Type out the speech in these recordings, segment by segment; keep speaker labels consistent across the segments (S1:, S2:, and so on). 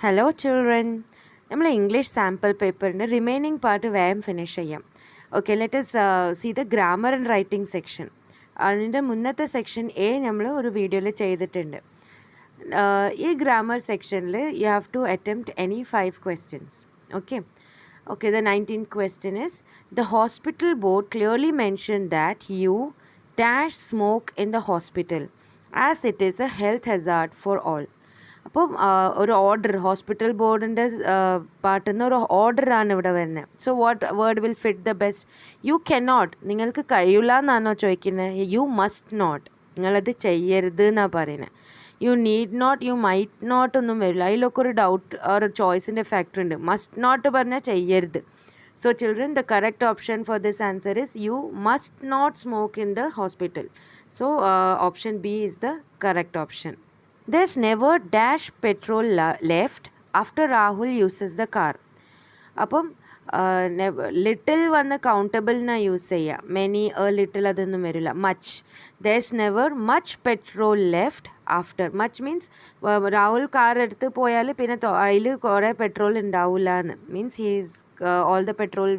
S1: Hello children. നമ്മൾ English sample പേപ്പറിൻ്റെ remaining part വേഗം ഫിനിഷ് ചെയ്യാം. Okay, let us see the grammar and writing section. അതിൻ്റെ മുന്നത്തെ സെക്ഷൻ എ നമ്മൾ ഒരു വീഡിയോയിൽ ചെയ്തിട്ടുണ്ട്. ഈ ഗ്രാമർ സെക്ഷനിൽ you have to attempt any 5 questions. Okay. Okay, the 19th question is, the hospital board clearly mentioned that you dash smoke in the hospital as it is a health hazard for all. അപ്പം ഒരു order hospital ബോർഡിൻ്റെ പാർട്ടിൽ നിന്ന് ഒരു ഓർഡറാണ് ഇവിടെ വരുന്നത്. So what word will fit the best? You cannot, നിങ്ങൾക്ക് കഴിയില്ല എന്നാണോ ചോദിക്കുന്നത്? യു മസ്റ്റ് നോട്ട്, നിങ്ങളത് ചെയ്യരുത് എന്നാണ് പറയുന്നത്. You need not, you might not ഒന്നും വരില്ല. അതിലൊക്കെ ഒരു ഡൗട്ട് ഒരു ചോയ്സിൻ്റെ ഫാക്ടർ ഉണ്ട്. മസ്റ്റ് നോട്ട് പറഞ്ഞാൽ ചെയ്യരുത്. So children, the correct option for this answer is you must not smoke in the hospital. So option B is the correct option. There's never dash petrol left after Rahul uses the car. അപ്പം little വന്ന് കൗണ്ടബിളിനാണ് use ചെയ്യുക. Many little അതൊന്നും വരില്ല. Much, there's never much petrol left after. Much means Rahul car എടുത്ത് പോയാൽ പിന്നെ അതിൽ കുറേ പെട്രോൾ ഉണ്ടാവില്ല എന്ന് means he's all the petrol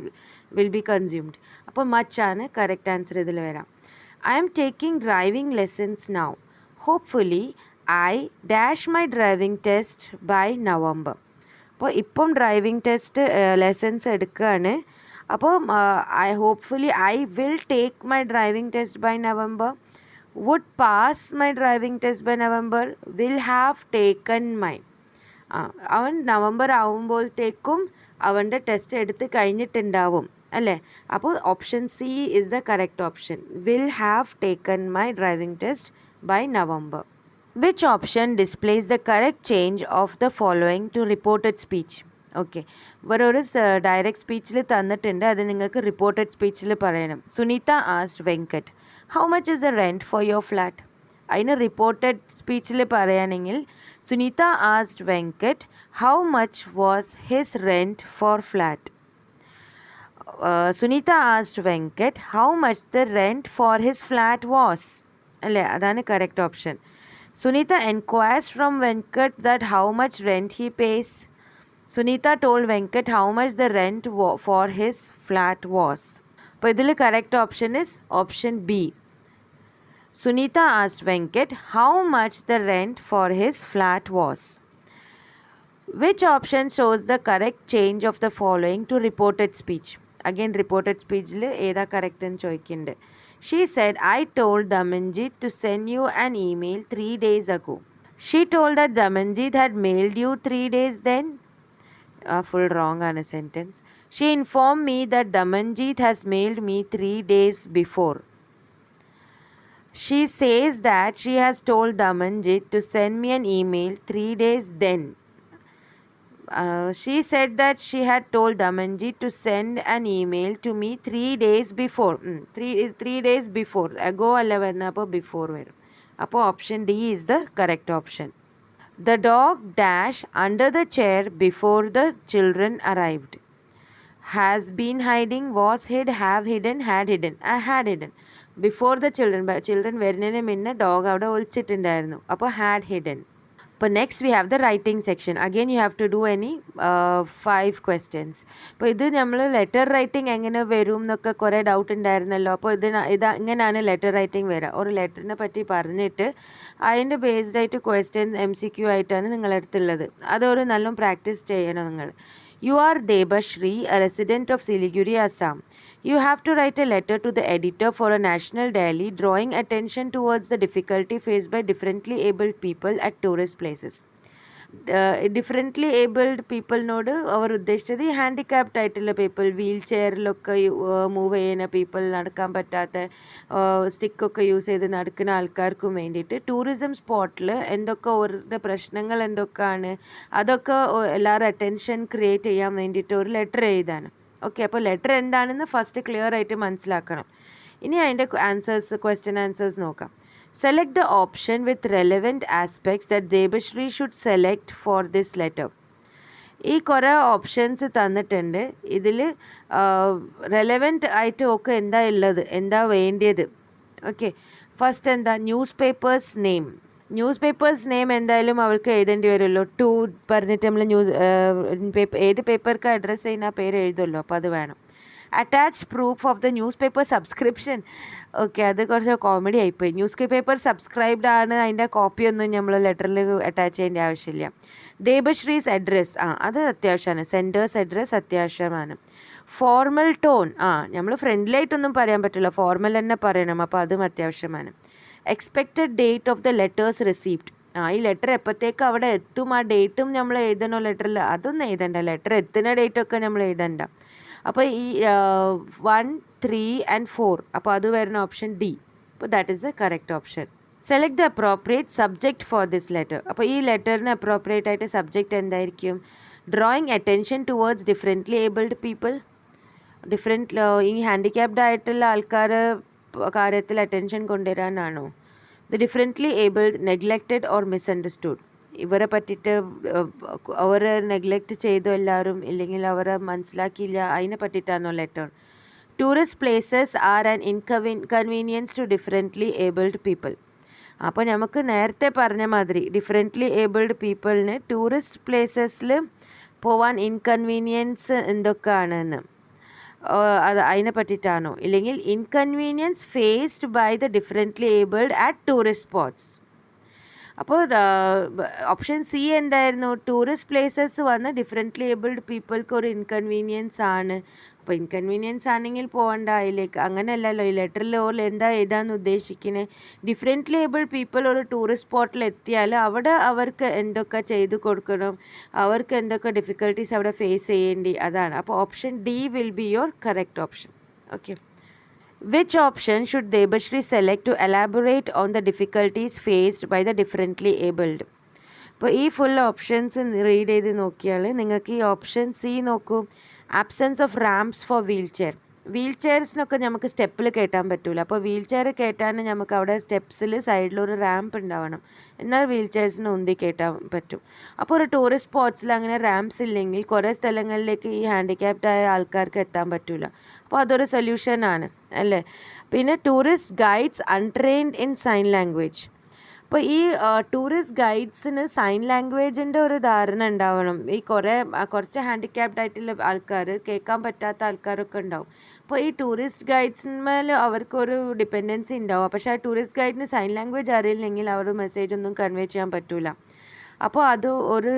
S1: will be consumed. അപ്പോൾ മച്ചാണ് കറക്റ്റ് ആൻസർ ഇതിൽ വരാം. I am taking driving lessons now. Hopefully I dash my driving test by November. അപ്പോൾ ഇപ്പം ഡ്രൈവിംഗ് ടെസ്റ്റ് ലെസൺസ് എടുക്കുകയാണ്. അപ്പോൾ hopefully I will take my driving test by November. Would pass my driving test by November. Will have taken my. അവൻ November ആവുമ്പോഴത്തേക്കും അവൻ്റെ test എടുത്ത് കഴിഞ്ഞിട്ടുണ്ടാവും അല്ലേ? അപ്പോൾ option C is the correct option. Will have taken my driving test by November. Which option displays the correct change of the following to reported speech? Okay, വേറൊരു direct സ്പീച്ചിൽ തന്നിട്ടുണ്ട്, അത് നിങ്ങൾക്ക് റിപ്പോർട്ടഡ് സ്പീച്ചിൽ പറയണം. Sunita asked Venkat, how much is the rent for your flat? അതിന് reported സ്പീച്ചിൽ പറയുകയാണെങ്കിൽ Sunita asked Venkat how much was his rent for flat. Sunita asked Venkat how much the rent for his flat was അല്ലേ? അതാണ് correct option. Sunita enquires from Venkat that how much rent he pays. Sunita told Venkat how much the rent for his flat was. അപ്പോൾ ഇതിൽ correct option is option B. Sunita asked Venkat how much the rent for his flat was. Which option shows the correct change of the following to reported speech? Again reported speechil ഏതാ correct എന്ന് ചോദിക്കുന്നുണ്ട്. She said, I told Damanjit to send you an email 3 days ago. She told that Damanjit had mailed you 3 days then. Full wrong on a sentence. She informed me that Damanjit has mailed me 3 days before. She says that she has told Damanjit to send me an email 3 days then. She said that she had told Damanjit to send an email to me 3 days before. 3 days before. Ago alla varna, appo before varum. Appo option D is the correct option. The dog dash under the chair before the children arrived. Has been hiding, was hid, have hidden, had hidden. I had hidden. Before the children വരുന്നതിന് മുന്നേ dog അവിടെ ഒളിച്ചിട്ടുണ്ടായിരുന്നു. അപ്പോൾ had hidden. അപ്പോൾ next we have the writing section. Again you have to do any 5 questions. അപ്പോൾ ഇത് നമ്മൾ letter writing എങ്ങനെ വരും എന്നൊക്കെ കുറേ ഡൗട്ട് ഉണ്ടായിരുന്നല്ലോ. അപ്പോൾ ഇങ്ങനെയാണ് ലെറ്റർ റൈറ്റിംഗ് വരിക. ഒരു ലെറ്ററിനെ പറ്റി പറഞ്ഞിട്ട് അതിൻ്റെ ബേസ്ഡ് ആയിട്ട് ക്വസ്റ്റ്യൻസ് MCQ ആയിട്ടാണ് നിങ്ങളടുത്തുള്ളത്. അതൊരു നല്ല പ്രാക്ടീസ് ചെയ്യണം നിങ്ങൾ. You are Debashri, a resident of Siliguri, Assam. You have to write a letter to the editor for a national daily drawing attention towards the difficulty faced by differently abled people at tourist places. Differently abled പീപ്പിളിനോട് അവർ ഉദ്ദേശിച്ചത് ഈ handicapped ആയിട്ടുള്ള people, wheel ചെയറിലൊക്കെ move ചെയ്യുന്ന people, നടക്കാൻ പറ്റാത്ത സ്റ്റിക്കൊക്കെ use ചെയ്ത് നടക്കുന്ന ആൾക്കാർക്കും വേണ്ടിയിട്ട് ടൂറിസം സ്പോട്ടിൽ എന്തൊക്കെ അവരുടെ പ്രശ്നങ്ങൾ എന്തൊക്കെയാണ് അതൊക്കെ എല്ലാവരും അറ്റൻഷൻ ക്രിയേറ്റ് ചെയ്യാൻ വേണ്ടിയിട്ട് ഒരു ലെറ്റർ എഴുതാണ്. ഓക്കെ, അപ്പോൾ ലെറ്റർ എന്താണെന്ന് ഫസ്റ്റ് ക്ലിയർ ആയിട്ട് മനസ്സിലാക്കണം. ഇനി അതിൻ്റെ ക്വസ്റ്റ്യൻ ആൻസേഴ്സ് നോക്കാം. Select the option with relevant aspects that Debashri should select for this letter. ഈ കുറേ ഓപ്ഷൻസ് തന്നിട്ടുണ്ട്. ഇതിൽ റെലവൻറ്റ് ആയിട്ട് ഒക്കെ എന്താ ഉള്ളത്, എന്താ വേണ്ടിയത്. ഓക്കെ, ഫസ്റ്റ് എന്താ news papers name. News papers name എന്തായാലും അവൾക്ക് എഴുതേണ്ടി വരുമല്ലോ. ടു പറഞ്ഞിട്ട് നമ്മൾ ഏത് പേപ്പർക്ക് അഡ്രസ്സ് ചെയ്യുന്ന ആ പേര് എഴുതുമല്ലോ, അപ്പോൾ അത് വേണം. Attach proof of the news paper subscription. Okay, അത് കുറച്ച് കോമഡി ആയിപ്പോയി. ന്യൂസ് പേപ്പർ സബ്സ്ക്രൈബ്ഡ് ആണ്, അതിൻ്റെ കോപ്പിയൊന്നും നമ്മൾ ലെറ്ററിൽ അറ്റാച്ച് ചെയ്യേണ്ട ആവശ്യമില്ല. ദേബശ്രീസ് അഡ്രസ്സ്, അത് അത്യാവശ്യമാണ്. സെൻറ്റേഴ്സ് അഡ്രസ്സ് അത്യാവശ്യമാണ്. ഫോർമൽ ടോൺ, നമ്മൾ ഫ്രണ്ട്ലിയായിട്ടൊന്നും പറയാൻ പറ്റില്ല, ഫോർമൽ തന്നെ പറയണം, അപ്പോൾ അതും അത്യാവശ്യമാണ്. Expected date of the letters received, ഈ ലെറ്റർ എപ്പോഴത്തേക്ക് അവിടെ എത്തും ആ ഡേറ്റും നമ്മൾ എഴുതണോ ലെറ്ററിൽ, അതൊന്നും എഴുതണ്ട. ലെറ്റർ എത്തുന്ന ഡേറ്റൊക്കെ നമ്മൾ എഴുതണ്ട. അപ്പോൾ ഈ 1, 3 and 4, അപ്പോൾ അത് വരുന്ന ഓപ്ഷൻ ഡി. അപ്പോൾ that is the correct option. Select the appropriate subject for this letter. അപ്പോൾ ഈ ലെറ്ററിന് അപ്രോപ്രിയേറ്റ് ആയിട്ട് സബ്ജക്റ്റ് എന്തായിരിക്കും? Drawing attention towards differently abled people. ഈ ഹാൻഡിക്യാപ്ഡ് ആയിട്ടുള്ള ആൾക്കാർ കാര്യത്തിൽ അറ്റൻഷൻ കൊണ്ടുവരാനാണോ? The differently abled, neglected or misunderstood. ഇവരെ പറ്റിയിട്ട് അവരെ നെഗ്ലക്റ്റ് ചെയ്തു എല്ലാവരും, ഇല്ലെങ്കിൽ അവരെ മനസ്സിലാക്കിയില്ല, അതിനെ പറ്റിയിട്ടാണോ letter? Tourist places are an inconvenience to differently abled people. അപ്പോൾ നമുക്ക് നേരത്തെ പറഞ്ഞ മാതിരി ഡിഫറെൻ്റ്ലി ഏബിൾഡ് പീപ്പിളിന് ടൂറിസ്റ്റ് പ്ലേസസിൽ പോവാൻ ഇൻകൺവീനിയൻസ് എന്തൊക്കെയാണെന്ന് അത് അതിനെ പറ്റിയിട്ടാണോ? ഇല്ലെങ്കിൽ inconvenience faced by the differently abled at tourist spots. അപ്പോൾ ഓപ്ഷൻ സി എന്തായിരുന്നു? ടൂറിസ്റ്റ് പ്ലേസസ് വന്ന് ഡിഫറെൻ്റ്ലി ഏബിൾഡ് പീപ്പിൾക്ക് ഒരു ഇൻകൺവീനിയൻസ് ആണ്. അപ്പോൾ ഇൻകൺവീനിയൻസ് ആണെങ്കിൽ പോകണ്ട അതിലേക്ക്, അങ്ങനെയല്ലല്ലോ. ഈ ലെറ്ററിൽ എന്താ എഴുതാന്ന് ഉദ്ദേശിക്കുന്നത്? ഡിഫറെൻ്റ്ലി ഏബിൾഡ് പീപ്പിൾ ഒരു ടൂറിസ്റ്റ് സ്പോട്ടിൽ എത്തിയാൽ അവിടെ അവർക്ക് എന്തൊക്കെ ചെയ്തു കൊടുക്കണം, അവർക്ക് എന്തൊക്കെ ഡിഫിക്കൽട്ടീസ് അവിടെ ഫേസ് ചെയ്യേണ്ടി, അതാണ്. അപ്പോൾ option D will be your correct option. Okay. Which option should Debashri select to elaborate on the difficulties faced by the differently abled? അപ്പോൾ ഈ ഫുൾ ഓപ്ഷൻസ് റീഡ് ചെയ്ത് നോക്കിയാൽ നിങ്ങൾക്ക് ഈ ഓപ്ഷൻ സി നോക്കൂ. Absence of ramps for wheel chair. Wheel ചെയർസിനൊക്കെ നമുക്ക് സ്റ്റെപ്പിൽ കയറ്റാൻ പറ്റില്ല. അപ്പോൾ വീൽ ചെയർ കയറ്റാൻ നമുക്ക് അവിടെ സ്റ്റെപ്സിൽ സൈഡിലൊരു റാമ്പ് ഉണ്ടാവണം, എന്നാൽ വീൽ ചെയർസിന് ഉന്തി കയറ്റാൻ പറ്റും. അപ്പോൾ ഒരു ടൂറിസ്റ്റ് സ്പോട്ട്സിൽ അങ്ങനെ റാംപ്സ് ഇല്ലെങ്കിൽ കുറേ സ്ഥലങ്ങളിലേക്ക് ഈ ഹാൻഡിക്യാപ്ഡ് ആയ ആൾക്കാർക്ക് എത്താൻ പറ്റില്ല. അപ്പോൾ അതൊരു സൊല്യൂഷനാണ് അല്ലേ. പിന്നെ tourist guides untrained in sign language. അപ്പോൾ ഈ ടൂറിസ്റ്റ് ഗൈഡ്സിന് സൈൻ ലാംഗ്വേജിൻ്റെ ഒരു ധാരണ ഉണ്ടാവണം. ഈ കുറച്ച് ഹാൻഡിക്യാപ്ഡ് ആയിട്ടുള്ള ആൾക്കാർ, കേൾക്കാൻ പറ്റാത്ത ആൾക്കാരൊക്കെ ഉണ്ടാവും. അപ്പോൾ ഈ ടൂറിസ്റ്റ് ഗൈഡ്സിന്മേൽ അവർക്കൊരു ഡിപ്പെൻഡൻസി ഉണ്ടാവും. പക്ഷേ ആ ടൂറിസ്റ്റ് ഗൈഡിന് സൈൻ ലാംഗ്വേജ് അറിയില്ലെങ്കിൽ അവർ മെസ്സേജ് ഒന്നും കൺവേ ചെയ്യാൻ പറ്റില്ല. അപ്പോൾ അത് ഒരു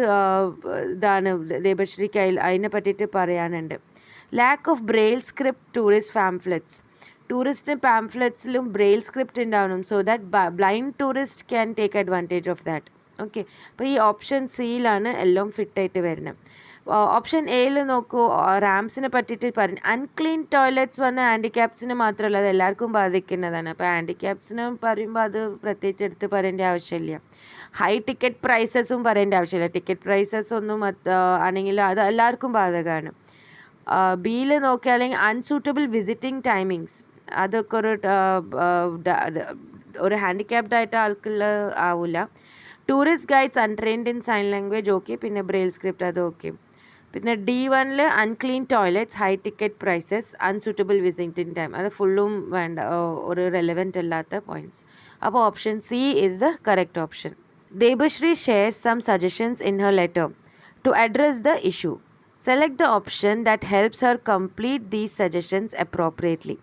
S1: ഇതാണ് ദേബശ്രീക്ക് അതിനെ പറ്റിയിട്ട് പറയാനുണ്ട്. Lack of braille script tourist pamphlets. Tourist പാംഫ്ലെറ്റ്സിലും ബ്രെയിൽ സ്ക്രിപ്റ്റ് ഉണ്ടാവണം, so that blind tourist can take advantage of that. Okay. അപ്പോൾ ഈ ഓപ്ഷൻ സിയിലാണ് എല്ലാം ഫിറ്റായിട്ട് വരുന്നത്. ഓപ്ഷൻ എയിൽ നോക്കൂ, റാംസിനെ പറ്റിയിട്ട് പറഞ്ഞു. അൺക്ലീൻ ടോയ്ലറ്റ്സ് വന്ന ഹാൻഡിക്യാപ്സിന് മാത്രമല്ല, അത് എല്ലാവർക്കും ബാധിക്കുന്നതാണ്. അപ്പോൾ ഹാൻഡിക്യാപ്സിന് പറയുമ്പോൾ അത് പ്രത്യേകിച്ച് എടുത്ത് പറയേണ്ട ആവശ്യമില്ല. ഹൈ ടിക്കറ്റ് പ്രൈസസും പറയേണ്ട ആവശ്യമില്ല. ടിക്കറ്റ് പ്രൈസസ് ഒന്നും ആണെങ്കിലും അത് എല്ലാവർക്കും ബാധകമാണ്. ബിയിൽ നോക്കിയാലെങ്കിൽ അൺസൂട്ടബിൾ വിസിറ്റിംഗ് ടൈമിങ്സ്, അതൊക്കെ ഒരു ഹാൻഡിക്യാപ്ഡ് ആയിട്ട് ആൾക്കുള്ള ആവില്ല. Tourist guides untrained in sign language okay, പിന്നെ ബ്രെയിൽ സ്ക്രിപ്റ്റ് അത് ഓക്കെ. പിന്നെ D1 unclean toilets, high ticket prices, unsuitable visiting time, അത് ഫുള്ളും വേണ്ട, ഒരു റെലവൻറ്റ് അല്ലാത്ത പോയിൻറ്റ്സ്. അപ്പോൾ option C is the correct option. Debashri shares some suggestions in her letter to address the issue. Select the option that helps her complete these suggestions appropriately.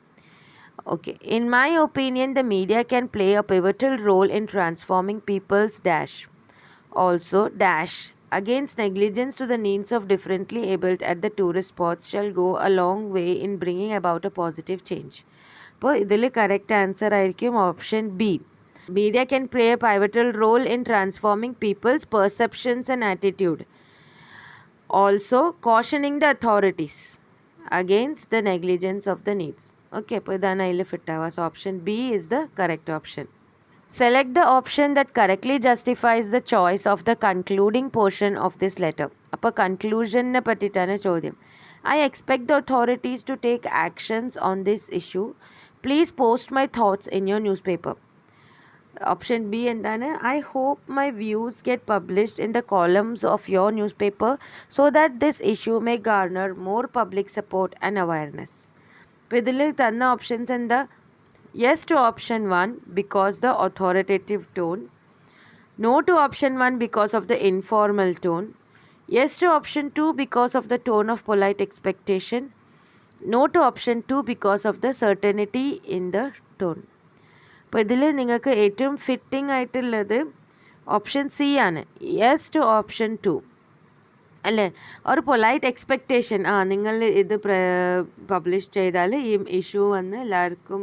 S1: Okay. In my opinion, the media can play a pivotal role in transforming people's also against negligence to the needs of differently abled at the tourist spots shall go a long way in bringing about a positive change. അപ്പോൾ ഇതിൽ correct answer ആയിരിക്കും option B. Media can play a pivotal role in transforming people's perceptions and attitude. Also, cautioning the authorities against the negligence of the needs. Okay, അപ്പോൾ ഇതാണ് അതിൽ fit ആവുക. So option B is the correct option. Select the option that correctly justifies the choice of the concluding portion of this letter. അപ്പോൾ കൺക്ലൂഷനെ പറ്റിയിട്ടാണ് ചോദ്യം. I expect the authorities to take actions on this issue. Please post my thoughts in your newspaper. Option B എന്താണ്? I hope my views get published in the columns of your newspaper so that this issue may garner more public support and awareness. അപ്പോൾ ഇതിൽ തന്ന options എന്താ? Yes to option 1 because the authoritative tone. No to option 1 because of the informal tone. Yes to option 2 because of the tone of polite expectation. No to option 2 because of the certainty in the tone. അപ്പോൾ ഇതിൽ നിങ്ങൾക്ക് ഏറ്റവും fitting ആയിട്ടുള്ളത് option C ആണ്. Yes to option 2 അല്ലേ. ഒരു polite expectation, നിങ്ങൾ ഇത് പബ്ലിഷ് ചെയ്താൽ ഈ ഇഷ്യൂ വന്ന് എല്ലാവർക്കും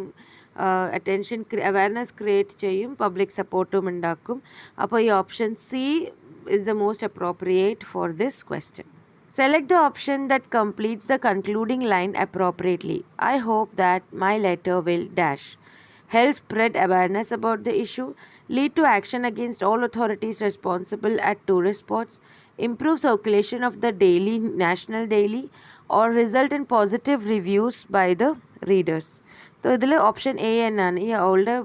S1: അറ്റൻഷൻ അവയർനെസ് ക്രിയേറ്റ് ചെയ്യും, പബ്ലിക് സപ്പോർട്ടും ഉണ്ടാക്കും. അപ്പോൾ ഈ option C is the most appropriate for this question. Select the option that completes the concluding line appropriately. I hope that my letter will dash help spread awareness about the issue, lead to action against all authorities responsible at tourist spots, improve circulation of the daily national daily, or result in positive reviews by the readers. So ഇതിൽ option A എന്നാണ്. ഈ അവളുടെ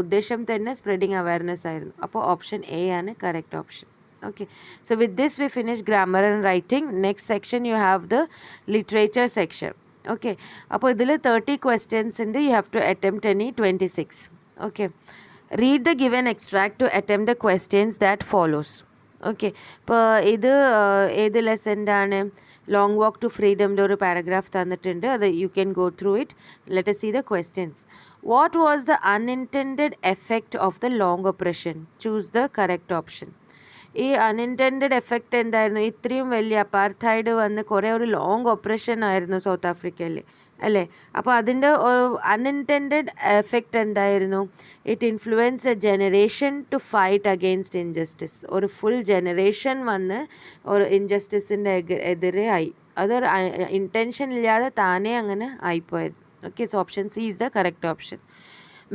S1: ഉദ്ദേശം തന്നെ spreading awareness ആയിരുന്നു. അപ്പോൾ option A ആണ് correct option. Okay, so with this we finish grammar and writing. Next section you have the literature section. Okay, അപ്പോൾ ഇതിൽ 30 questions ഉണ്ട്. You have to attempt any 26. Okay, read the given extract to attempt the questions that follows. Okay, ഇപ്പോൾ ഇത് ഏത് ലെസൻ്റെ ആണ്? Long walk to ഫ്രീഡമിൻ്റെ ഒരു paragraph തന്നിട്ടുണ്ട്. അത് you can go through it. Let us see the questions. What was the unintended effect of the long oppression? Choose the correct option. ഈ അൺഇൻറ്റൻഡഡ് effect എന്തായിരുന്നു? ഇത്രയും വലിയ അപ്പാർത്തൈഡ് വന്ന് കുറേ ഒരു ലോങ് ഓപ്പറേഷൻ ആയിരുന്നു സൗത്ത് ആഫ്രിക്കയിൽ, അല്ലേ? അപ്പോൾ അതിൻ്റെ അൺഇൻറ്റൻഡഡ് എഫക്റ്റ് എന്തായിരുന്നു? It influenced a generation to fight against injustice. ഒരു ഫുൾ ജനറേഷൻ വന്ന് ഒരു ഇൻജസ്റ്റിസിൻ്റെ എതിരെ ആയി. അതൊരു ഇൻറ്റൻഷൻ ഇല്ലാതെ താനേ അങ്ങനെ ആയിപ്പോയത്. Okay, so option C is the correct option.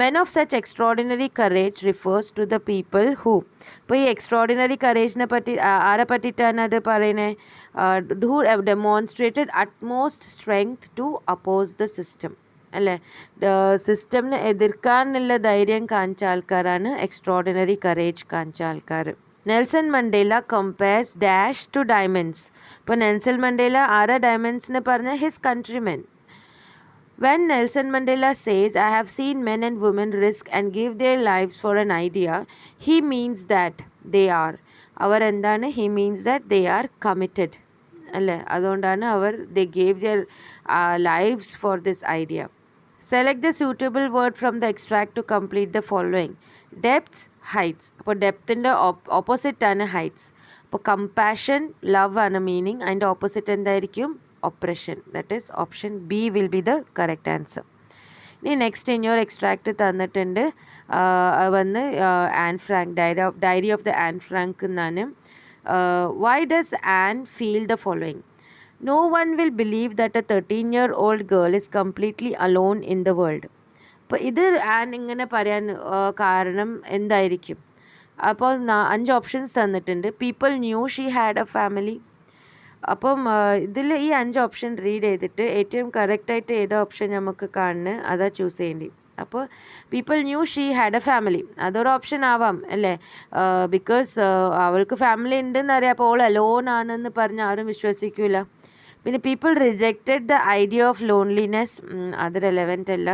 S1: Men of such extraordinary courage refers to the people who. ഇപ്പോൾ ഈ എക്സ്ട്രോഡിനറി കറേജിനെ പറ്റി ആരെ പറ്റിയിട്ടാണ് അത് പറയുന്നത്? who have demonstrated utmost strength to oppose the system, അല്ലേ? സിസ്റ്റമിനെ എതിർക്കാനുള്ള ധൈര്യം കാണിച്ച ആൾക്കാരാണ് എക്സ്ട്രോഡിനറി കറേജ് കാണിച്ച ആൾക്കാർ. Nelson Mandela compares dash to diamonds. ഇപ്പോൾ നെൽസൺ മണ്ടേല ആരാ ഡയമണ്ട്സിന് പറഞ്ഞ? His countrymen. When Nelson Mandela says, I have seen men and women risk and give their lives for an idea, he means that they are. അവർ എന്താണ്? He means that they are committed, അല്ലേ? അതുകൊണ്ടാണ് they gave their lives for this idea. Select the suitable word from the extract to complete the following. Depths, heights. അപ്പോൾ ഡെപ്തിൻ്റെ opposite ആണ് heights. അപ്പോൾ compassion, love ആണ് meaning. അതിൻ്റെ opposite എന്തായിരിക്കും? oppression. That is option B will be the correct answer. ഇനി next in your extract തന്നിട്ടുണ്ട് വന്ന് Anne Frank diary of the Anne Frank എന്നാണ്. Why does Anne feel the following? No one will believe that a 13-year-old girl is completely alone in the world. അപ്പോൾ ഇത് an ഇങ്ങനെ പറയാൻ കാരണം എന്തായിരിക്കും? അപ്പോൾ 5 ഓപ്ഷൻസ് തന്നിട്ടുണ്ട്. People new she had A family. അപ്പം ഇതിൽ ഈ 5 ഓപ്ഷൻ റീഡ് ചെയ്തിട്ട് ഏറ്റവും കറക്റ്റായിട്ട് ഏതോ ഓപ്ഷൻ നമുക്ക് കാണുന്നത് അതാ ചൂസ് ചെയ്യേണ്ടി. അപ്പോൾ people new she had A family, അതൊരു ഓപ്ഷൻ ആവാം, അല്ലേ? ബിക്കോസ് അവൾക്ക് ഫാമിലി ഉണ്ടെന്ന് അറിയാം. അപ്പോൾ ഓൾ അലോൺ ആണെന്ന് പറഞ്ഞ് ആരും വിശ്വസിക്കില്ല. പിന്നെ people rejected the idea of loneliness, അത് റെലവൻ്റ് അല്ല.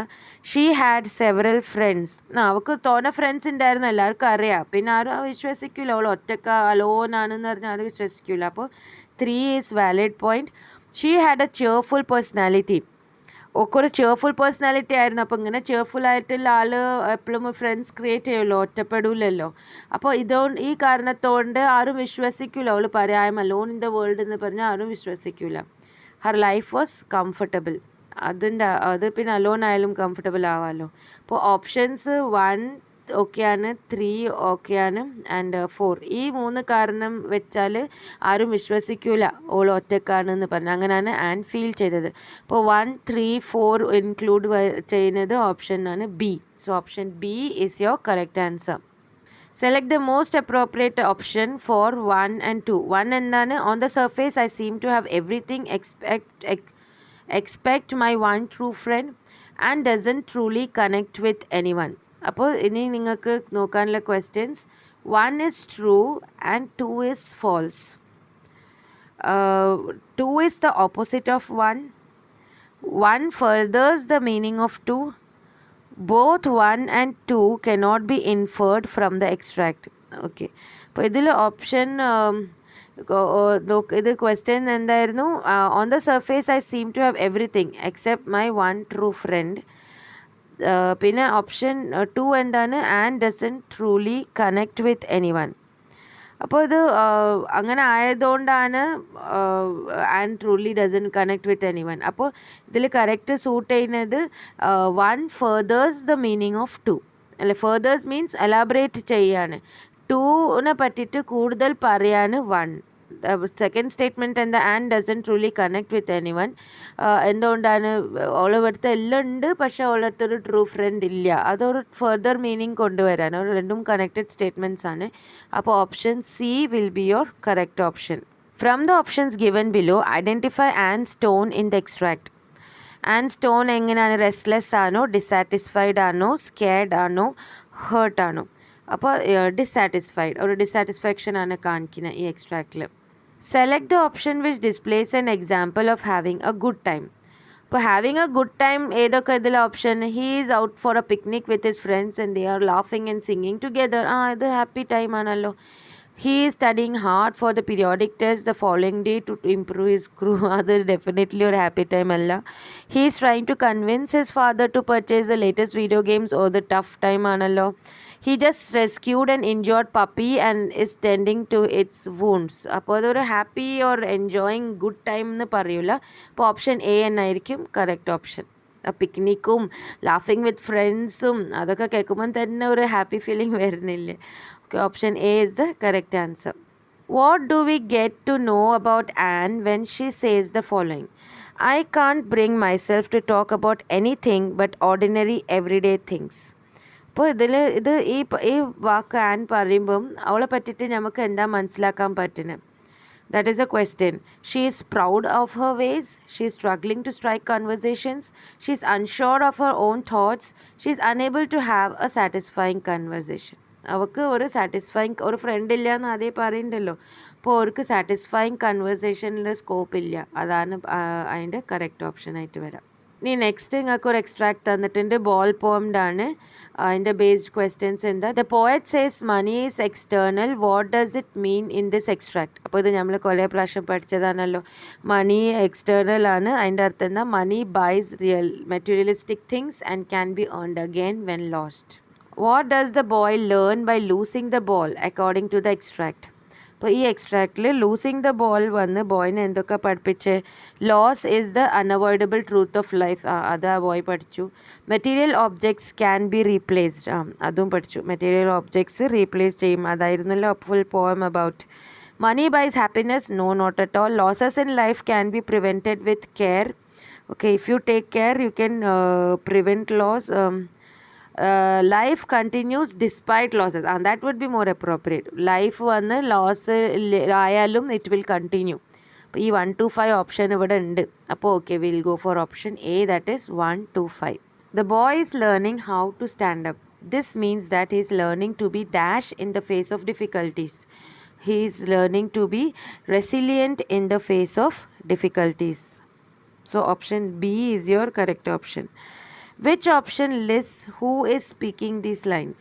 S1: ഷീ ഹാഡ് സെവറൽ ഫ്രണ്ട്സ്, അവൾക്ക് തോനെ ഫ്രണ്ട്സ് ഉണ്ടായിരുന്നു, എല്ലാവർക്കും അറിയാം. പിന്നെ ആരും വിശ്വസിക്കില്ല, അവൾ ഒറ്റക്ക അലോൺ ആണെന്ന് പറഞ്ഞാൽ ആരും വിശ്വസിക്കില്ല. അപ്പോൾ 3 is valid point. She had A cheerful personality. ഒക്കെ ഒരു ചെയർഫുൾ പേഴ്സണാലിറ്റി ആയിരുന്നു. അപ്പോൾ ഇങ്ങനെ ചെയർഫുൾ ആയിട്ടുള്ള ആൾ എപ്പോഴും ഫ്രണ്ട്സ് ക്രിയേറ്റ് ചെയ്യുമല്ലോ, ഒറ്റപ്പെടില്ലല്ലോ. അപ്പോൾ ഈ കാരണത്തോണ്ട് ആരും വിശ്വസിക്കില്ല. അവൾ പറയാം അലോൺ ഇൻ ദ വേൾഡ് എന്ന് പറഞ്ഞാൽ ആരും വിശ്വസിക്കില്ല. Her life was comfortable. അത് പിന്നെ അലോൺ ആയാലും കംഫർട്ടബിൾ ആവാമല്ലോ. അപ്പോൾ ഓപ്ഷൻസ് 1 ഓക്കെയാണ്, 3 ഓക്കെയാണ്, ആൻഡ് 4. ഈ 3 കാരണം വെച്ചാൽ ആരും വിശ്വസിക്കില്ല ഓൾ ഒറ്റക്കാണെന്ന് പറഞ്ഞു. അങ്ങനെയാണ് ആൻ ഫീൽ ചെയ്തത്. അപ്പോൾ 1, 3, 4 ഇൻക്ലൂഡ് ചെയ്യുന്നത് ഓപ്ഷനാണ് B. So option B is your correct answer. Select the most appropriate option for 1 and 2. 1 എന്താണ്? On the surface I seem to have everything expect my one true friend and doesn't truly connect with anyone. അപ്പോൾ ഇനി നിങ്ങൾക്ക് നോക്കാനുള്ള questions. 1 is true and 2 is false. 2 is the opposite of 1. 1 furthers the meaning of 2. Both 1 and 2 cannot be inferred from the extract. Okay. അപ്പോൾ ഇതിൽ option ഇത് question എന്തായിരുന്നു? On the surface I seem to have everything except my one true friend. പിന്നെ option 2 എന്താണ്? And doesn't truly connect with anyone. അപ്പോൾ ഇത് അങ്ങനെ ആയതുകൊണ്ടാണ് and truly doesn't connect with anyone. അപ്പോൾ ഇതിൽ കറക്റ്റ് സൂട്ട് ചെയ്യുന്നത് one furthers the meaning of two അല്ലെ. ഫെർദേഴ്സ് മീൻസ് എലാബറേറ്റ് ചെയ്യാണ്. ടൂനെ പറ്റിയിട്ട് കൂടുതൽ പറയാണ് വൺ. സെക്കൻഡ് സ്റ്റേറ്റ്മെൻറ്റ് എന്താ? And doesn't truly connect with anyone. എന്തുകൊണ്ടാണ്? ഓളടുത്ത് എല്ലാം ഉണ്ട്, പക്ഷേ ഓളടുത്തൊരു ട്രൂ ഫ്രണ്ട് ഇല്ല. അതൊരു ഫെർദർ മീനിങ് കൊണ്ടുവരാൻ. ഒരു രണ്ടും കണക്റ്റഡ് സ്റ്റേറ്റ്മെൻറ്റ്സ് ആണ്. അപ്പോൾ option C will be your correct option. From the options given below identify Anne's tone in the extract. Anne's tone എങ്ങനെയാണ്? റെസ്റ്റ്ലെസ് ആണോ, ഡിസാറ്റിസ്ഫൈഡ് ആണോ, സ്കേർഡ് ആണോ, ഹേർട്ട് ആണോ? അപ്പോൾ ഡിസാറ്റിസ്ഫൈഡ്, ഒരു ഡിസാറ്റിസ്ഫാക്ഷൻ ആണ് കാണിക്കുന്നത് ഈ എക്സ്ട്രാക്റ്റിൽ. Select the option which displays an example of having a good time. ഇപ്പോൾ ഹാവിങ് എ ഗുഡ് ടൈം ഏതൊക്കെ ഇതിൽ option? He is out for a picnic with his friends and they are ലാഫിങ് and singing together. ഇത് happy time ആണല്ലോ. He is studying hard for the periodic test the following day to improve his crew. അത് definitely ഒരു happy time അല്ല. He is trying to convince his father to purchase the latest video games. The tough time ആണല്ലോ. He just rescued an injured puppy and is tending to its wounds. അപ്പോൾ അതൊരു happy or enjoying good time എന്ന് പറയൂല. അപ്പോൾ option A എന്നായിരിക്കും correct option. പിക്നിക്കും ലാഫിങ് with ഫ്രണ്ട്സും അതൊക്കെ കേൾക്കുമ്പം തന്നെ ഒരു ഹാപ്പി ഫീലിംഗ് വരുന്നില്ലേ? Okay, option A is the correct answer. What do we get to know about Ann when she says the following? I can't bring myself to talk about anything but ordinary everyday things. അപ്പോൾ ഈ വാക്ക് an പറയുമ്പം അവളെ പറ്റിയിട്ട് നമുക്ക് എന്താ മനസ്സിലാക്കാൻ പറ്റുന്നത്? That is a question. She is proud of her ways. She is struggling to strike conversations. She is unsure of her own thoughts. She is unable to have a satisfying conversation. അവർക്ക് ഒരു satisfying ഒരു front ഇല്ല എന്ന് അതേ പറയുന്നുണ്ടല്ലോ. അപ്പോൾ അവർക്ക് satisfying കൺവേഴ്സേഷനിൽ scope ഇല്ല. അതാണ് അതിൻ്റെ കറക്റ്റ് ഓപ്ഷനായിട്ട് വരാം. ഇനി നെക്സ്റ്റ് നിങ്ങൾക്ക് ഒരു എക്സ്ട്രാക്ട് തന്നിട്ടുണ്ട്. ബോൾ പോംഡ് ആണ്. അതിൻ്റെ ബേസ്ഡ് ക്വസ്റ്റ്യൻസ് എന്താ? The poet says money is external. What does it mean in this extract? അപ്പോൾ ഇത് നമ്മൾ കുറേ പ്രാവശ്യം പഠിച്ചതാണല്ലോ. മണി എക്സ്റ്റേർണൽ ആണ്. അതിൻ്റെ അർത്ഥം എന്താ? Money buys real materialistic things and can be earned again when lost. What does the boy learn by losing the ball according to the extract? അപ്പോൾ ഈ എക്സ്ട്രാക്റ്റിൽ ലൂസിങ് ദ ബോൾ വന്ന് ബോയിനെ എന്തൊക്കെ പഠിപ്പിച്ച്? Loss is the unavoidable truth of life. അത് ആ boy പഠിച്ചു. Material objects can be replaced. അതും പഠിച്ചു. മെറ്റീരിയൽ ഓബ്ജെക്ട്സ് റീപ്ലേസ് ചെയ്യും. അതായിരുന്നല്ലോ full poem about. Money buys happiness? No, not at all. Losses in life can be prevented with care. Okay, if you take care you can prevent loss. Life continues despite losses. That would be more appropriate. Life വന്ന് loss ആയാലും it will continue. അപ്പോൾ ഈ 1 to 5 option ഇവിടെ ഉണ്ട്. അപ്പോൾ okay, will go for option A, that is 1 to 5. The boy is learning how to stand up. This means that he is learning to be dash in the face of difficulties. He is learning to be resilient in the face of difficulties. So option B is your correct option. Which option lists who is speaking these lines?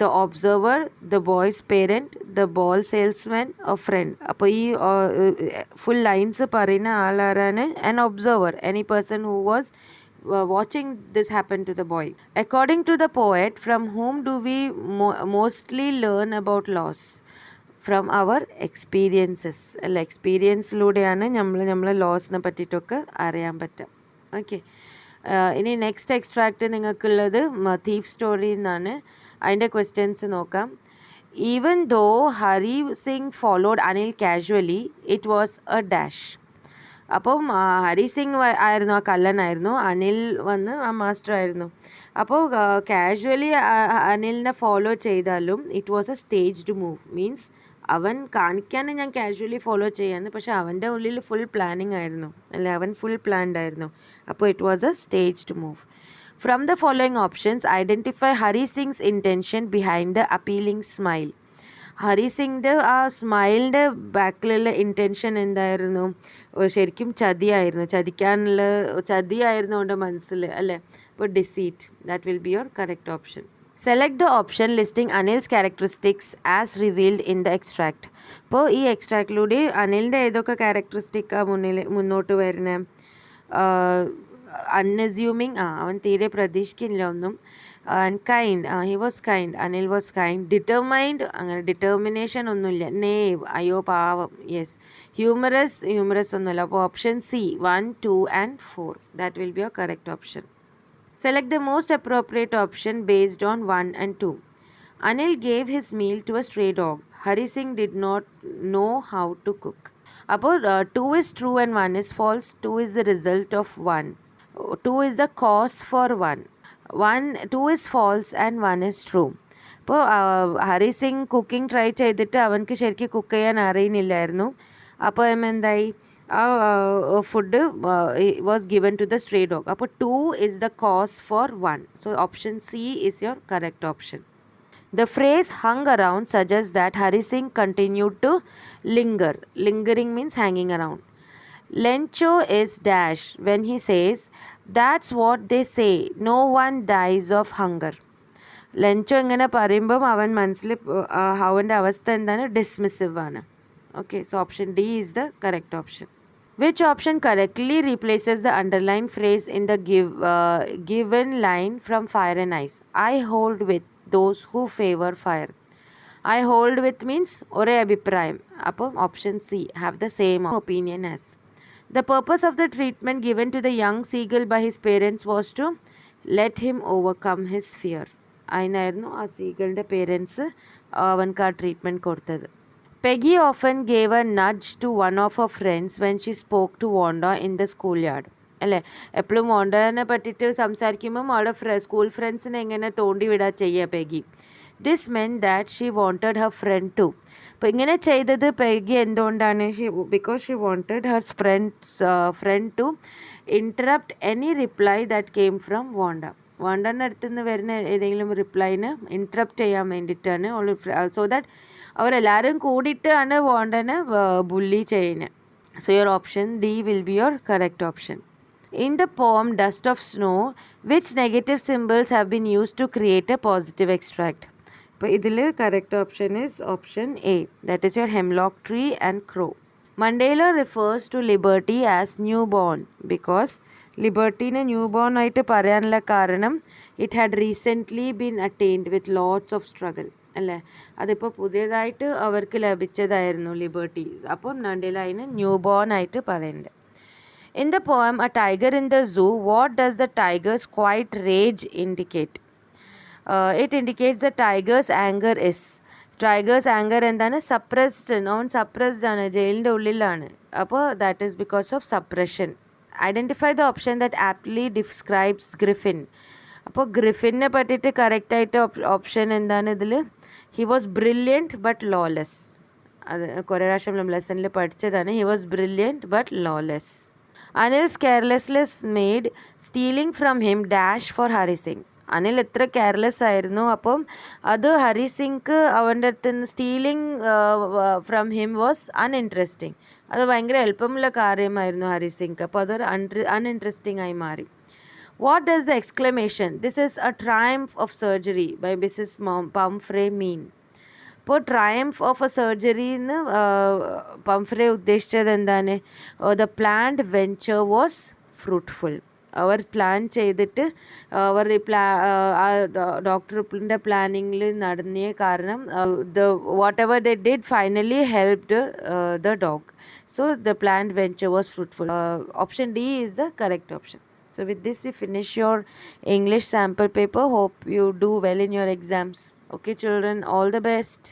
S1: The observer, the boy's parent, the ball salesman, or friend. അപ്പോൾ ഈ full lines പറയുന്ന ആളാരാണ്? an observer, any person who was watching this happen to the boy. According to the poet, from whom do we mostly learn about loss? From our experiences. അല്ല, എക്സ്പീരിയൻസിലൂടെയാണ് നമ്മളെ ലോസിനെ പറ്റിയിട്ടൊക്കെ അറിയാൻ പറ്റുക. ഓക്കെ, ഇനി നെക്സ്റ്റ് എക്സ്ട്രാക്റ്റ് നിങ്ങൾക്കുള്ളത് തീഫ് സ്റ്റോറി എന്നാണ്. അതിൻ്റെ ക്വസ്റ്റ്യൻസ് നോക്കാം. Even though Hari Singh followed Anil casually it was a dash. അപ്പം ഹരി സിംഗ് ആയിരുന്നു ആ കള്ളനായിരുന്നു, അനിൽ വന്ന് ആ മാസ്റ്റർ ആയിരുന്നു. അപ്പോൾ കാഷ്വലി അനിലിനെ ഫോളോ ചെയ്താലും it was a staged move. Means അവൻ കാണിക്കാൻ ഞാൻ കാഷ്വലി ഫോളോ ചെയ്യാന്ന്, പക്ഷെ അവൻ്റെ ഉള്ളിൽ ഫുൾ പ്ലാനിങ് ആയിരുന്നു, അല്ലെ, അവൻ ഫുൾ പ്ലാൻഡ് ആയിരുന്നു. അപ്പോൾ it was a staged move. From the following options identify Hari Singh's intention behind the appealing smile. Hari സിംഗിൻ്റെ ആ സ്മൈലിൻ്റെ ബാക്കിലുള്ള ഇൻറ്റൻഷൻ എന്തായിരുന്നു? ശരിക്കും ചതിയായിരുന്നു, ചതിയായിരുന്നു അവൻ്റെ മനസ്സിൽ, അല്ലേ? അപ്പോൾ ഡിസീറ്റ്, that will be your correct option. Select the option listing Anil's characteristics as revealed in the extract. അപ്പോൾ ഈ എക്സ്ട്രാക്റ്റിലൂടെ അനിലിൻ്റെ ഏതൊക്കെ ക്യാരക്ടറിസ്റ്റിക്കാണ് മുന്നോട്ട് വരുന്നത്? അൺഅസ്യൂമിങ്, അവൻ തീരെ പ്രതീക്ഷിക്കില്ല ഒന്നും. And kind, he was kind, Anil was kind. Determined, അങ്ങനെ ഡിറ്റർമിനേഷൻ ഒന്നുമില്ല. നേവ്, അയ്യോ പാവം, യെസ്. ഹ്യൂമറസ് ഒന്നുമില്ല. അപ്പോൾ option C 1, 2 and 4 that will be your correct option. Select the most appropriate option based on 1 and 2. Anil gave his meal to a stray dog. Hari Singh did not know how to cook. അപ്പോൾ 2 is true and 1 is false. 2 is the result of 1. 2 is the cause for 1. 2 is false and 1 is true. അപ്പോൾ Hari Singh cooking try ചെയ്തിട്ട് അവൻക്ക് ശരിക്കും cook ചെയ്യാൻ അറിയുന്നില്ലായിരുന്നു. അപ്പോൾ എന്തായി, ആ food was given to the stray dog. അപ്പോൾ 2 is the cause for 1. So option C is your correct option. The phrase hung around suggests that Hari Singh continued to linger. Lingering means hanging around. Lencho is dash when he says, that's what they say, no one dies of hunger. ലെൻചോ ഇങ്ങനെ പറയുമ്പം അവൻ മനസ്സിൽ അവൻ്റെ അവസ്ഥ എന്താണ്, ഡിസ്മിസീവ് ആണ്. Okay, so option D is the correct option. Which option correctly replaces the underlined phrase in the given line from Fire and Ice? I hold with those who favor fire. I hold with means ഒരേ അഭിപ്രായം. അപ്പോൾ option C, have the same opinion as. The purpose of the treatment given to the young seagull by his parents was to let him overcome his fear. അതിനായിരുന്നു ആ സീഗളിൻ്റെ parents അവൻക്ക് ആ treatment കൊടുത്തത്. Peggy often gave a nudge to one of her friends when she spoke to Wanda in the schoolyard. അല്ലേ, എപ്പോഴും വോണ്ടനെ പറ്റിയിട്ട് സംസാരിക്കുമ്പം അവളുടെ school ഫ്രണ്ട്സിനെ എങ്ങനെ തോണ്ടി വിടാ ചെയ്യുക Peggy. This means that she wanted her friend to. അപ്പോൾ ഇങ്ങനെ ചെയ്തത് പെഗി എന്തുകൊണ്ടാണ്? Because she wanted her friend to interrupt any reply that came from Wanda. വോണ്ടൻ്റെ അടുത്ത് നിന്ന് വരുന്ന ഏതെങ്കിലും റിപ്ലൈന് ഇൻറ്ററപ്റ്റ് ചെയ്യാൻ വേണ്ടിയിട്ടാണ്. സോ ദാറ്റ് അവരെല്ലാവരും കൂടിയിട്ടാണ് വോണ്ടനെ ബുള്ളി ചെയ്യുന്നത്. So your option D will be your correct option. In the poem Dust of Snow, which negative symbols have been used to create a positive extract? അപ്പോൾ ഇതിൽ correct option is option A, that is your hemlock tree and crow. Mandela refers to liberty as newborn because ലിബർട്ടീനെ new born ആയിട്ട് പറയാനുള്ള കാരണം it had recently been attained with lots of struggle. അല്ലേ, അതിപ്പോൾ പുതിയതായിട്ട് അവർക്ക് ലഭിച്ചതായിരുന്നു ലിബർട്ടി. അപ്പോൾ മണ്ടേല അതിന് ന്യൂ ബോൺ ആയിട്ട് പറയുന്നുണ്ട്. In the poem A Tiger in the Zoo, what does the tiger's quiet rage indicate? It indicates the tiger's anger is. Tiger's anger എന്താണ്? സപ്രസ്ഡ്. നോൺ സപ്രസ്ഡ് ആണ്, ജയിലിൻ്റെ ഉള്ളിലാണ്. അപ്പോൾ that is because of suppression. Identify the option that aptly describes Griffin. അപ്പോൾ ഗ്രിഫിനെ പറ്റിയിട്ട് കറക്റ്റായിട്ട് option എന്താണ് ഇതിൽ? He was brilliant but lawless. അത് കുറേ പ്രാവശ്യം നമ്മൾ ലെസണിൽ പഠിച്ചതാണ്. He was brilliant but lawless. Anil's carelessness made stealing from him dash for Hari Singh. Anil എത്ര കെയർലെസ് ആയിരുന്നു, അപ്പം അത് ഹരി സിംഗ് അവൻ്റെ അടുത്ത് നിന്ന് stealing from him was uninteresting. അത് ഭയങ്കര എളുപ്പമുള്ള കാര്യമായിരുന്നു ഹരി സിംഗ്. അപ്പോൾ അതൊരു അൺഇൻട്രസ്റ്റിംഗ് ആയി മാറി. What does the exclamation this is a triumph of surgery by Mrs Pumphrey mean? ഇപ്പോൾ ട്രയംഫ് ഓഫ് എ സർജറിന്ന് പംഫ്രെ ഉദ്ദേശിച്ചത് എന്താണ്? The planned venture was fruitful. അവർ പ്ലാൻ ചെയ്തിട്ട് അവർ ആ ഡോക്ടറിൻ്റെ പ്ലാനിങ്ങിൽ നടന്നിയ കാരണം whatever they did finally helped the dog. So the planned venture was fruitful. Option D is the correct option. So with this we finish your English sample paper. Hope you do well in your exams. Okay children, all the best.